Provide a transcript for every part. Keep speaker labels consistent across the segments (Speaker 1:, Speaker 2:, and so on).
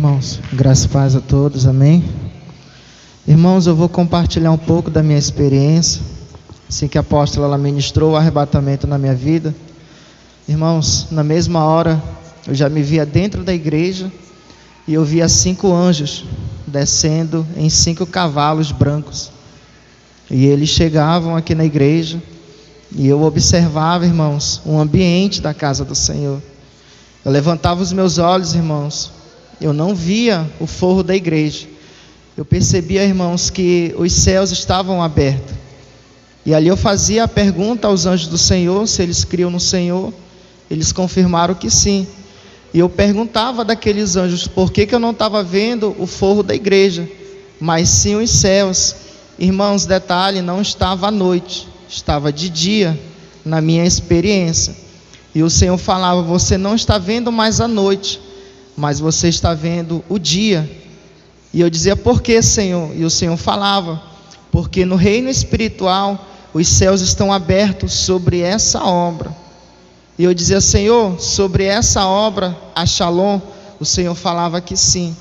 Speaker 1: irmãos, graças e paz a todos, amém. Irmãos, eu vou compartilhar um pouco da minha experiência, assim que a apóstola ela ministrou o arrebatamento na minha vida. Irmãos, na mesma hora, eu já me via dentro da igreja e eu via 5 anjos descendo em 5 cavalos brancos. E eles chegavam aqui na igreja e eu observava, irmãos, o ambiente da casa do Senhor. Eu levantava os meus olhos, irmãos, eu não via o forro da igreja. Eu percebia, irmãos, que os céus estavam abertos. E ali eu fazia a pergunta aos anjos do Senhor, se eles criam no Senhor. Eles confirmaram que sim. E eu perguntava daqueles anjos, por que eu não estava vendo o forro da igreja, mas sim os céus. Irmãos, detalhe, não estava à noite, estava de dia, na minha experiência. E o Senhor falava, você não está vendo mais a noite, mas você está vendo o dia. E eu dizia, por que, Senhor? E o Senhor falava, porque no reino espiritual, os céus estão abertos sobre essa obra. E eu dizia, Senhor, sobre essa obra, a Shalom, o Senhor falava que sim.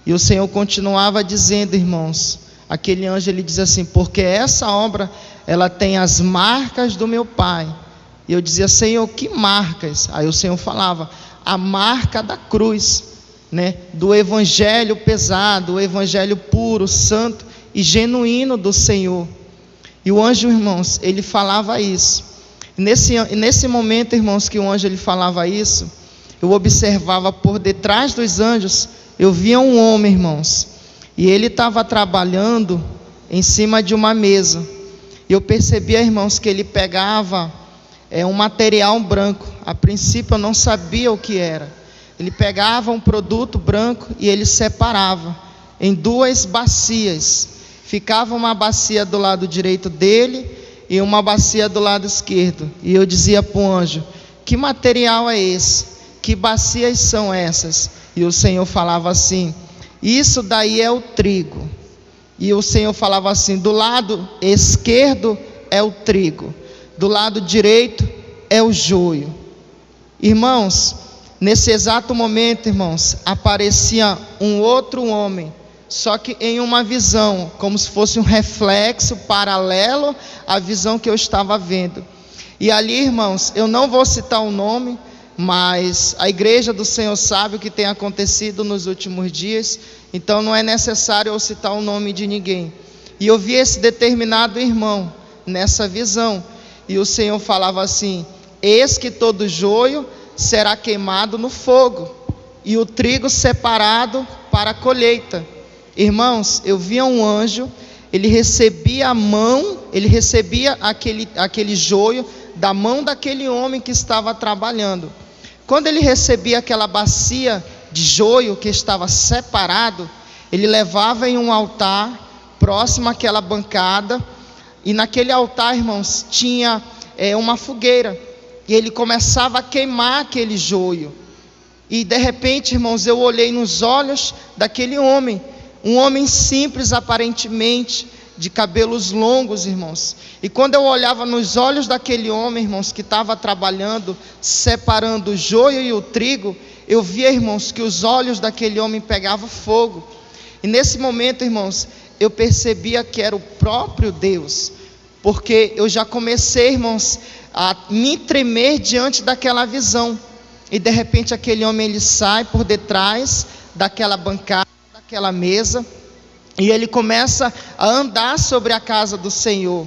Speaker 1: E o Senhor continuava dizendo, irmãos, aquele anjo, ele diz assim, porque essa obra, ela tem as marcas do meu Pai. E eu dizia, Senhor, que marcas? Aí o Senhor falava, a marca da cruz, né? Do evangelho pesado, o evangelho puro, santo e genuíno do Senhor. E o anjo, irmãos, ele falava isso. Nesse momento, irmãos, que o anjo ele falava isso, eu observava por detrás dos anjos, eu via um homem, irmãos, e ele estava trabalhando em cima de uma mesa. E eu percebia, irmãos, que ele pegava um material branco. A princípio eu não sabia o que era. Ele pegava um produto branco e ele separava em 2 bacias. Ficava uma bacia do lado direito dele e uma bacia do lado esquerdo. E eu dizia para o anjo, que material é esse? Que bacias são essas? E o Senhor falava assim, isso daí é o trigo. E o Senhor falava assim, do lado esquerdo é o trigo, do lado direito é o joio. Irmãos, nesse exato momento, irmãos, aparecia um outro homem, só que em uma visão, como se fosse um reflexo paralelo à visão que eu estava vendo. E ali, irmãos, eu não vou citar o nome, mas a igreja do Senhor sabe o que tem acontecido nos últimos dias, então não é necessário eu citar o nome de ninguém. E eu vi esse determinado irmão nessa visão, e o Senhor falava assim, eis que todo joio será queimado no fogo, e o trigo separado para a colheita. Irmãos, eu via um anjo, ele recebia aquele joio da mão daquele homem que estava trabalhando. Quando ele recebia aquela bacia de joio que estava separado, ele levava em um altar próximo àquela bancada, e naquele altar, irmãos, tinha uma fogueira, e ele começava a queimar aquele joio. E de repente, irmãos, eu olhei nos olhos daquele homem, um homem simples aparentemente, de cabelos longos, irmãos. E quando eu olhava nos olhos daquele homem, irmãos, que estava trabalhando, separando o joio e o trigo, eu via, irmãos, que os olhos daquele homem pegavam fogo. E nesse momento, irmãos, eu percebia que era o próprio Deus, porque eu já comecei, irmãos, a me tremer diante daquela visão. E de repente aquele homem, ele sai por detrás daquela bancada, daquela mesa, e ele começa a andar sobre a casa do Senhor.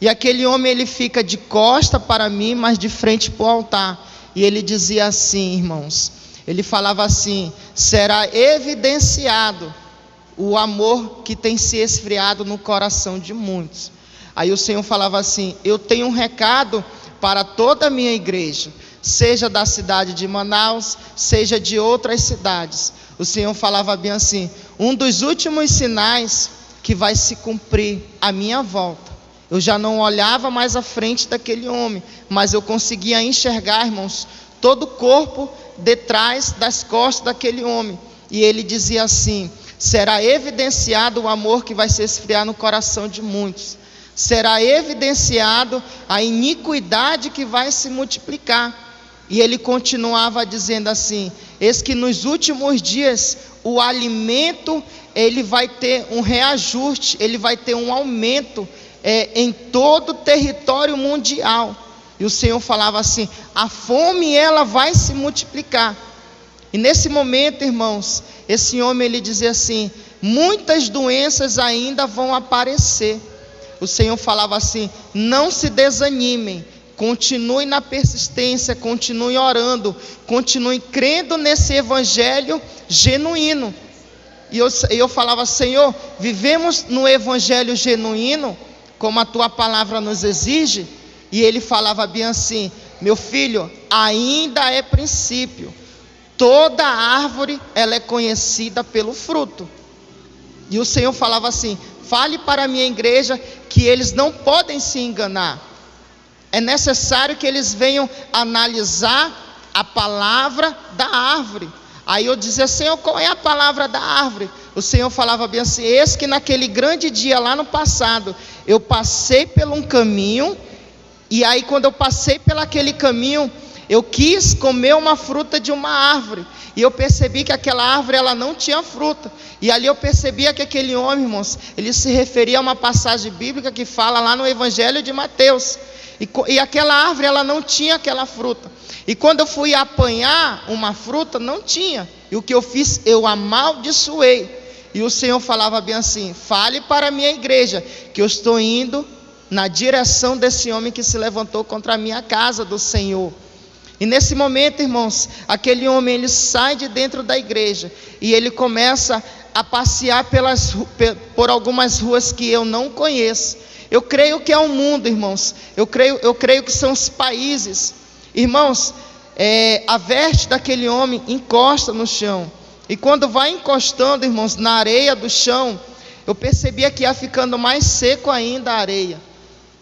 Speaker 1: E aquele homem, ele fica de costa para mim, mas de frente para o altar. E ele dizia assim, irmãos, ele falava assim, será evidenciado o amor que tem se esfriado no coração de muitos. Aí o Senhor falava assim, eu tenho um recado para toda a minha igreja, seja da cidade de Manaus, seja de outras cidades. O Senhor falava bem assim, um dos últimos sinais que vai se cumprir à minha volta. Eu já não olhava mais à frente daquele homem, mas eu conseguia enxergar, irmãos, todo o corpo detrás das costas daquele homem. E ele dizia assim, será evidenciado o amor que vai se esfriar no coração de muitos. Será evidenciado a iniquidade que vai se multiplicar. E ele continuava dizendo assim, eis que nos últimos dias o alimento ele vai ter um reajuste, ele vai ter um aumento em todo o território mundial. E o Senhor falava assim: a fome ela vai se multiplicar. E nesse momento, irmãos, esse homem ele dizia assim: muitas doenças ainda vão aparecer. O Senhor falava assim: não se desanimem, continue na persistência, continue orando, continue crendo nesse evangelho genuíno. E eu falava: Senhor, vivemos no evangelho genuíno, como a tua palavra nos exige. E ele falava bem assim: meu filho, ainda é princípio, toda árvore ela é conhecida pelo fruto. E o Senhor falava assim: fale para a minha igreja que eles não podem se enganar, é necessário que eles venham analisar a palavra da árvore. Aí eu dizia: Senhor, qual é a palavra da árvore? O Senhor falava bem assim: eis que naquele grande dia lá no passado, eu passei por um caminho, e aí quando eu passei pelaquele caminho, eu quis comer uma fruta de uma árvore, e eu percebi que aquela árvore ela não tinha fruta. E ali eu percebia que aquele homem, irmãos, ele se referia a uma passagem bíblica que fala lá no Evangelho de Mateus. E aquela árvore ela não tinha aquela fruta. E quando eu fui apanhar uma fruta, não tinha. E o que eu fiz? Eu amaldiçoei. E o Senhor falava bem assim: fale para a minha igreja que eu estou indo na direção desse homem que se levantou contra a minha casa do Senhor. E nesse momento, irmãos, aquele homem ele sai de dentro da igreja e ele começa a passear por algumas ruas que eu não conheço. Eu creio que é o mundo, irmãos. Eu creio que são os países. Irmãos, a veste daquele homem encosta no chão. E quando vai encostando, irmãos, na areia do chão, eu percebia que ia ficando mais seco ainda a areia.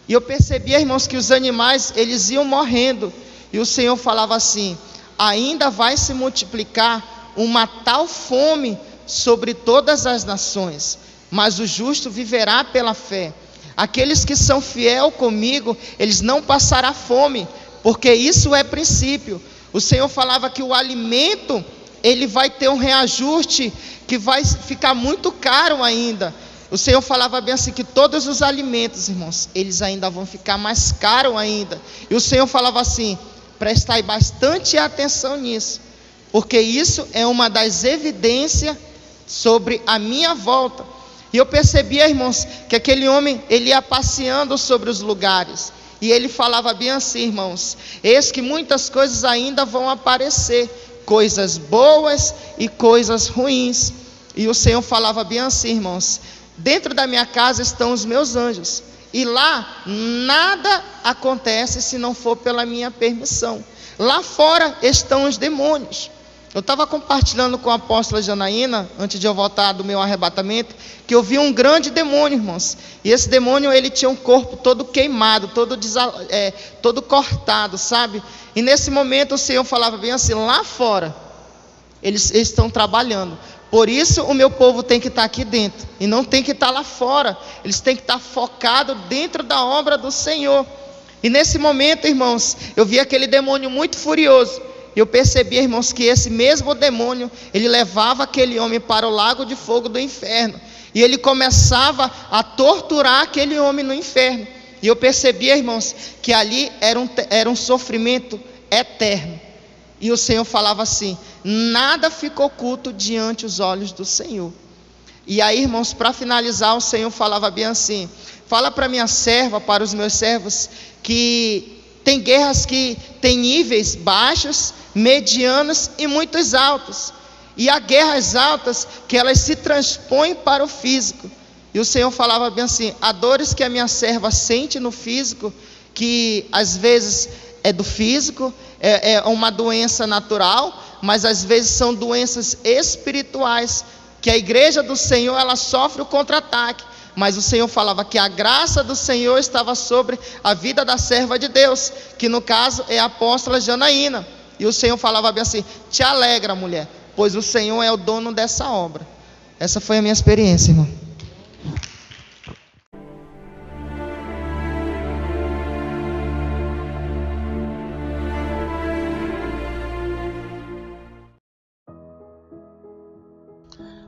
Speaker 1: E eu percebia, irmãos, que os animais eles iam morrendo. E o Senhor falava assim: ainda vai se multiplicar uma tal fome sobre todas as nações, mas o justo viverá pela fé. Aqueles que são fiel comigo, eles não passarão fome, porque isso é princípio. O Senhor falava que o alimento, ele vai ter um reajuste, que vai ficar muito caro ainda. O Senhor falava bem assim, que todos os alimentos, irmãos, eles ainda vão ficar mais caros ainda. E o Senhor falava assim: prestai bastante atenção nisso, porque isso é uma das evidências sobre a minha volta. E eu percebia, irmãos, que aquele homem, ele ia passeando sobre os lugares, e ele falava bem assim: irmãos, eis que muitas coisas ainda vão aparecer, coisas boas e coisas ruins. E o Senhor falava bem assim: irmãos, dentro da minha casa estão os meus anjos, e lá nada acontece se não for pela minha permissão. Lá fora estão os demônios. Eu estava compartilhando com a apóstola Janaína, antes de eu voltar do meu arrebatamento, que eu vi um grande demônio, irmãos. E esse demônio, ele tinha um corpo todo queimado, todo cortado, sabe? E nesse momento o Senhor falava bem assim: lá fora eles estão trabalhando. Por isso o meu povo tem que estar aqui dentro, e não tem que estar lá fora. Eles têm que estar focados dentro da obra do Senhor. E nesse momento, irmãos, eu vi aquele demônio muito furioso. Eu percebi, irmãos, que esse mesmo demônio, ele levava aquele homem para o lago de fogo do inferno, e ele começava a torturar aquele homem no inferno. E eu percebia, irmãos, que ali era um sofrimento eterno. E o Senhor falava assim: nada fica oculto diante os olhos do Senhor. E aí, irmãos, para finalizar, o Senhor falava bem assim: fala para minha serva, para os meus servos, que tem guerras que tem níveis baixos, medianos e muitos altos. E há guerras altas que elas se transpõem para o físico. E o Senhor falava bem assim: há dores que a minha serva sente no físico, que às vezes é do físico, é uma doença natural, mas às vezes são doenças espirituais, que a igreja do Senhor, ela sofre o contra-ataque. Mas o Senhor falava que a graça do Senhor estava sobre a vida da serva de Deus, que no caso é a apóstola Janaína. E o Senhor falava bem assim: te alegra, mulher, pois o Senhor é o dono dessa obra. Essa foi a minha experiência, irmão.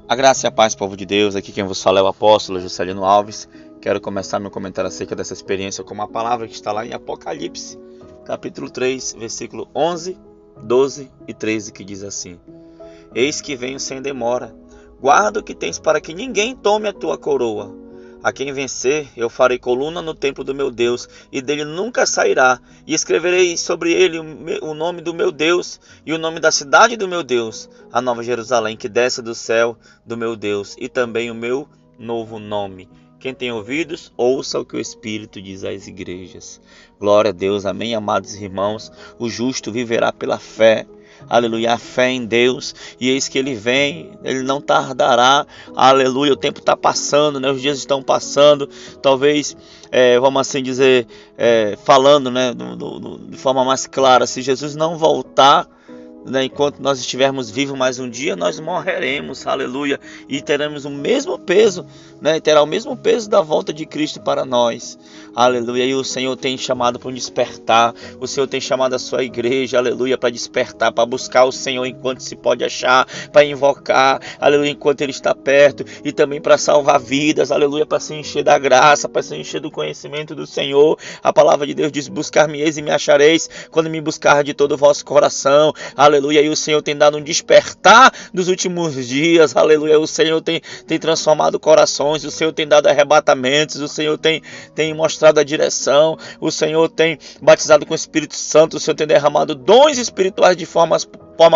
Speaker 2: A graça e a paz, povo de Deus. Aqui quem vos fala é o apóstolo Juscelino Alves. Quero começar meu comentário acerca dessa experiência com uma palavra que está lá em Apocalipse, capítulo 3, versículo 11, 12 e 13, que diz assim: Eis que venho sem demora, guarda o que tens para que ninguém tome a tua coroa. A quem vencer, eu farei coluna no templo do meu Deus, e dele nunca sairá, e escreverei sobre ele o nome do meu Deus, e o nome da cidade do meu Deus, a nova Jerusalém, que desce do céu do meu Deus, e também o meu novo nome. Quem tem ouvidos, ouça o que o Espírito diz às igrejas. Glória a Deus, amém, amados irmãos. O justo viverá pela fé. Aleluia, a fé em Deus, e eis que Ele vem, Ele não tardará, aleluia, o tempo está passando, né? Os dias estão passando, talvez, vamos assim dizer, falando, né, de forma mais clara, se Jesus não voltar, né, enquanto nós estivermos vivos mais um dia, nós morreremos, aleluia, e teremos o mesmo peso, né, terá o mesmo peso da volta de Cristo para nós, aleluia. E o Senhor tem chamado para um despertar, o Senhor tem chamado a sua igreja, aleluia, para despertar, para buscar o Senhor enquanto se pode achar, para invocar, aleluia, enquanto Ele está perto, e também para salvar vidas, aleluia, para se encher da graça, para se encher do conhecimento do Senhor. A palavra de Deus diz: buscar-me-eis e me achareis, quando me buscar de todo o vosso coração, aleluia. E o Senhor tem dado um despertar dos últimos dias, aleluia. O Senhor tem transformado corações, o Senhor tem dado arrebatamentos, o Senhor tem mostrado a direção, o Senhor tem batizado com o Espírito Santo, o Senhor tem derramado dons espirituais de forma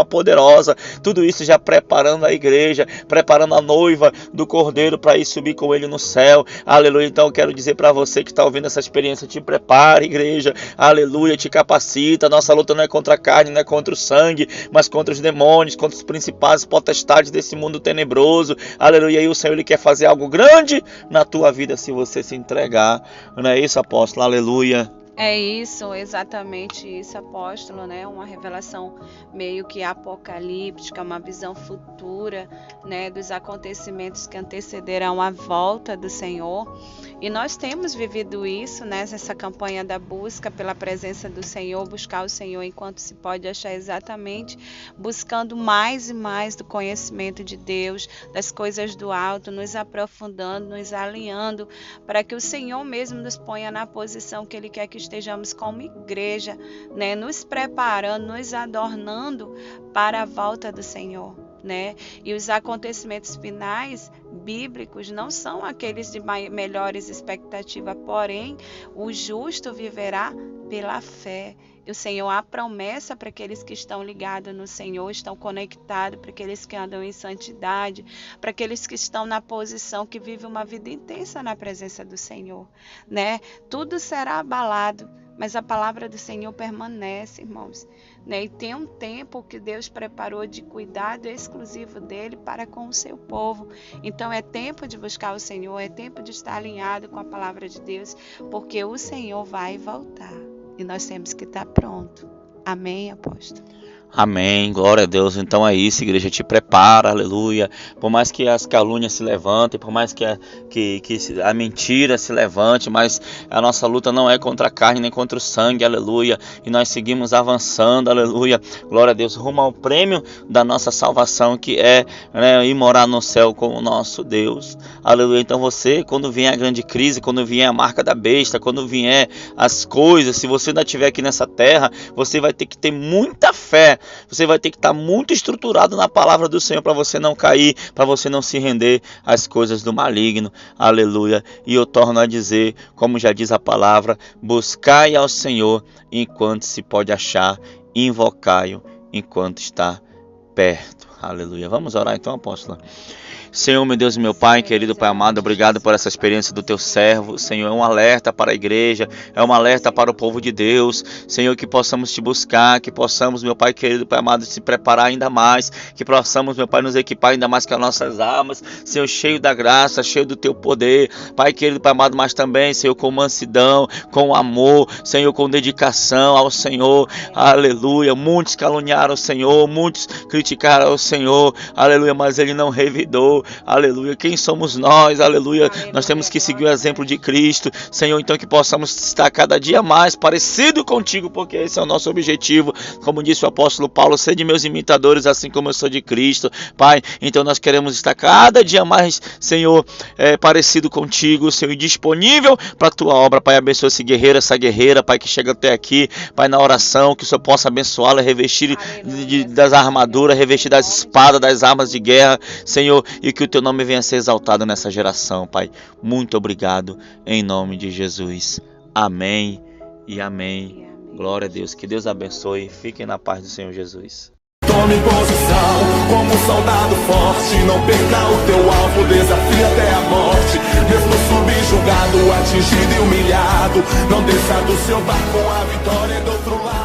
Speaker 2: poderosa. Tudo isso já preparando a igreja, preparando a noiva do Cordeiro para ir subir com Ele no céu, aleluia. Então eu quero dizer para você que está ouvindo essa experiência: te prepare, igreja, aleluia, te capacita. Nossa luta não é contra a carne, não é contra o sangue, mas contra os demônios, contra os principais potestades desse mundo tenebroso, aleluia. E o Senhor, Ele quer fazer algo grande na tua vida se você se entregar, não é isso, apóstolo? Aleluia.
Speaker 3: É isso, exatamente isso, apóstolo, né? Uma revelação meio que apocalíptica, uma visão futura, né, dos acontecimentos que antecederão a volta do Senhor. E nós temos vivido isso, né, nessa campanha da busca pela presença do Senhor, buscar o Senhor enquanto se pode achar, exatamente buscando mais e mais do conhecimento de Deus, das coisas do alto, nos aprofundando, nos alinhando, para que o Senhor mesmo nos ponha na posição que Ele quer que estejamos como igreja, né, nos preparando, nos adornando para a volta do Senhor, né? E os acontecimentos finais bíblicos não são aqueles de melhores expectativas, porém o justo viverá pela fé. E o Senhor, a promessa para aqueles que estão ligados no Senhor, estão conectados, para aqueles que andam em santidade, para aqueles que estão na posição, que vivem uma vida intensa na presença do Senhor, né? Tudo será abalado, mas a palavra do Senhor permanece, irmãos, né? E tem um tempo que Deus preparou de cuidado exclusivo dele para com o seu povo. Então é tempo de buscar o Senhor, é tempo de estar alinhado com a palavra de Deus, porque o Senhor vai voltar e nós temos que estar pronto. Amém, apóstolo?
Speaker 2: Amém, glória a Deus. Então é isso, igreja, te prepara, aleluia. Por mais que as calúnias se levantem, por mais que a mentira se levante, mas a nossa luta não é contra a carne nem contra o sangue, aleluia. E nós seguimos avançando, aleluia. Glória a Deus, rumo ao prêmio da nossa salvação, que é, né, ir morar no céu com o nosso Deus, aleluia. Então você, quando vier a grande crise, quando vier a marca da besta, quando vier as coisas, se você ainda estiver aqui nessa terra, você vai ter que ter muita fé. Você vai ter que estar muito estruturado na palavra do Senhor para você não cair, para você não se render às coisas do maligno, aleluia. E eu torno a dizer, como já diz a palavra: buscai ao Senhor enquanto se pode achar, invocai-o enquanto está perto, aleluia. Vamos orar então, apóstola. Senhor, meu Deus e meu Pai, querido Pai amado, obrigado por essa experiência do Teu servo. Senhor, é um alerta para a igreja, é um alerta para o povo de Deus. Senhor, que possamos Te buscar, que possamos, meu Pai querido, Pai amado, se preparar ainda mais, que possamos, meu Pai, nos equipar ainda mais com as nossas armas, Senhor, cheio da graça, cheio do Teu poder, Pai querido, Pai amado, mas também, Senhor, com mansidão, com amor, Senhor, com dedicação ao Senhor, aleluia. Muitos caluniaram o Senhor, muitos criticaram o Senhor, aleluia, mas Ele não revidou. Senhor, aleluia. Quem somos nós, aleluia. Nós temos que seguir o exemplo de Cristo, Senhor, então que possamos estar cada dia mais parecido contigo, porque esse é o nosso objetivo. Como disse o apóstolo Paulo, sede meus imitadores, assim como eu sou de Cristo, Pai. Então nós queremos estar cada dia mais, Senhor, parecido contigo, Senhor, e disponível para a tua obra, Pai. Abençoa esse guerreiro, essa guerreira, Pai, que chega até aqui, Pai, na oração, que o Senhor possa abençoá-la, revestir das armaduras, revestir das espadas, das armas de guerra, Senhor, e que o teu nome venha a ser exaltado nessa geração, Pai. Muito obrigado, em nome de Jesus. Amém e amém. Glória a Deus. Que Deus abençoe. Fiquem na paz do Senhor Jesus.
Speaker 4: Tome posição como um soldado forte. Não perca o teu alvo, desafia até a morte. Mesmo subjugado, atingido e humilhado, não desça do seu barco, a vitória é do outro lado.